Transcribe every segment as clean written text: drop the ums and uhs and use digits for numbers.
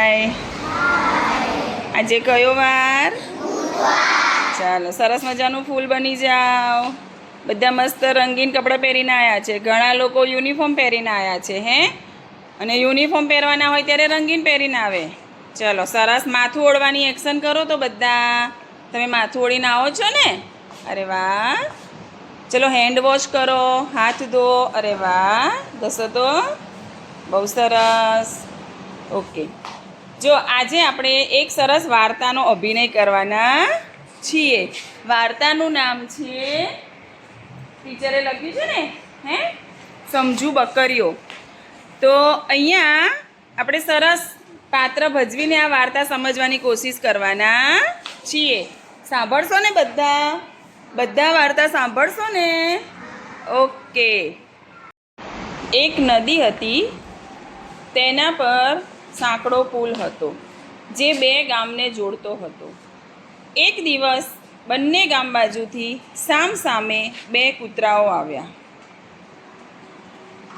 હાય. આજે કયો વાર? ચાલો સરસ મજાનું ફૂલ બની જાઓ. બધા મસ્ત રંગીન કપડાં પહેરીને આવ્યા છે. ઘણા લોકો યુનિફોર્મ પહેરીને આવ્યા છે હે, અને યુનિફોર્મ પહેરવાના હોય ત્યારે રંગીન પહેરીને આવે. ચલો સરસ. માથું ઓળવાની એક્શન કરો તો બધા. તમે માથું ઓળીને આવો છો ને? અરે વાહ. ચલો હેન્ડ વોશ કરો, હાથ ધો. અરે વાહ, ઘસો તો. બહુ સરસ. ઓકે. જો આજે આપણે એક સરસ વાર્તાનો અભિનય કરવાના છીએ. વાર્તાનું નામ છે, ટીચરે લખ્યું છે ને, હે, સમજુ બકરીઓ. તો અહીંયા આપણે સરસ પાત્ર ભજવીને આ વાર્તા સમજવાની કોશિશ કરવાના છીએ. સાંભળશો ને બધા? બધા વાર્તા સાંભળશો ને? ઓકે. એક નદી હતી, તેના પર સાંકડો પુલ હતો જે બે ગામને જોડતો હતો. એક દિવસ બંને ગામ બાજુથી સામસામે બે કૂતરાઓ આવ્યા.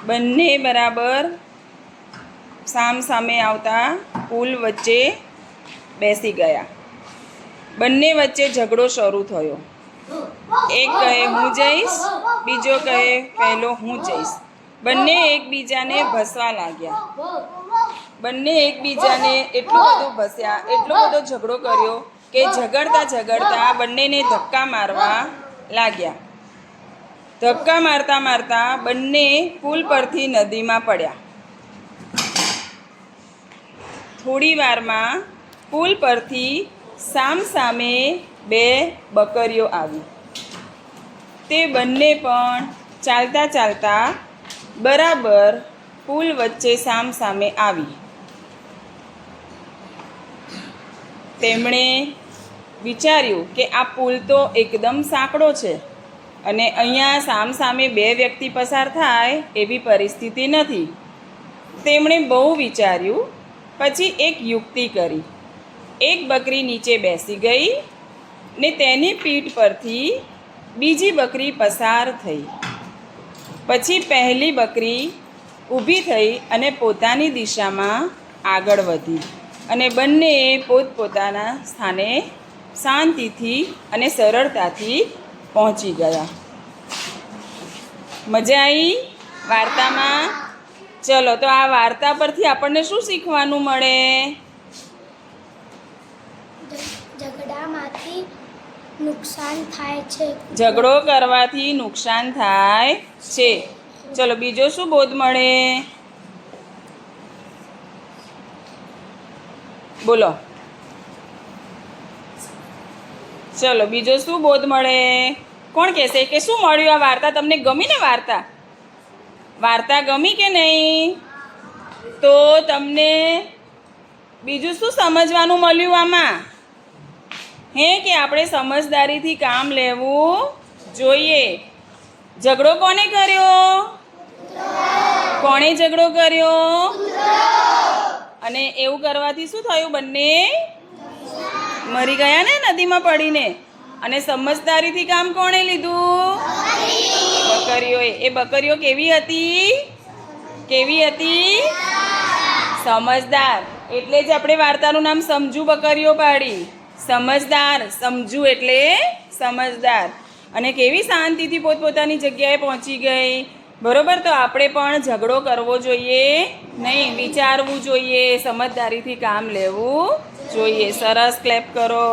બંને બરાબર સામસામે આવતા પુલ વચ્ચે બેસી ગયા. બંને વચ્ચે ઝઘડો શરૂ થયો. એક કહે હું જઈશ, બીજો કહે પહેલો હું જઈશ. બંને એકબીજાને ભસવા લાગ્યા. બંને એકબીજાને એટલું બધું ભસ્યા, એટલો બધો ઝઘડો કર્યો કે ઝઘડતા ઝઘડતા બંનેને ધક્કા મારવા લાગ્યા. ધક્કા મારતા મારતા બંને પુલ પરથી નદીમાં પડ્યા. થોડી વારમાં પુલ પરથી સામસામે બે બકરીઓ આવી. તે બંને પણ ચાલતા ચાલતા બરાબર પુલ વચ્ચે સામસામે આવી. તેમણે વિચાર્યું કે આ પુલ તો એકદમ સાંકડો છે અને અહીંયા સામસામે બે વ્યક્તિ પસાર થાય એવી પરિસ્થિતિ નથી. તેમણે બહુ વિચાર્યું. પછી એક યુક્તિ કરી. એક બકરી નીચે બેસી ગઈ ને તેની પીઠ પરથી બીજી બકરી પસાર થઈ. પછી પહેલી બકરી ઊભી થઈ અને પોતાની દિશામાં આગળ વધી અને બંને પોતપોતાના સ્થાને શાંતિથી અને સરળતાથી પહોંચી ગયા. મજા આવી વાર્તામાં? ચલો, તો આ વાર્તા પરથી આપણને શું શીખવાનું મળે? ઝઘડામાંથી નુકસાન થાય છે. ઝઘડો કરવાથી નુકસાન થાય છે. ચલો, બીજો શું બોધ મળે? બોલો. ચલો, બીજો શું બોધ મળે? કોણ કહેશે કે શું મળ્યું આ વાર્તા? તમને ગમી ને વાર્તા? વાર્તા ગમી કે નહીં? તો તમને બીજું શું સમજવાનું મળ્યું આમાં? હે, કે આપણે સમજદારીથી કામ લેવું જોઈએ. ઝઘડો કોને કર્યો? કોણે ઝઘડો કર્યો? અને એવું કરવાથી શું થયું? બંને મરી ગયા ને નદીમાં પડીને. અને સમજદારીથી કામ કોણે લીધું? બકરીઓએ. એ બકરીઓ કેવી હતી? કેવી હતી? સમજદાર. એટલે જ આપણે વાર્તાનું નામ સમજુ બકરીઓ પાડી. સમજદાર. સમજુ એટલે સમજદાર. અને કેવી શાંતિથી પોતપોતાની જગ્યાએ પહોંચી ગઈ. બરોબર. તો આપણે પણ ઝઘડો કરવો જોઈએ નહીં, વિચારવું જોઈએ, સમજદારીથી કામ લેવું જોઈએ. સરસ. ક્લેપ કરો.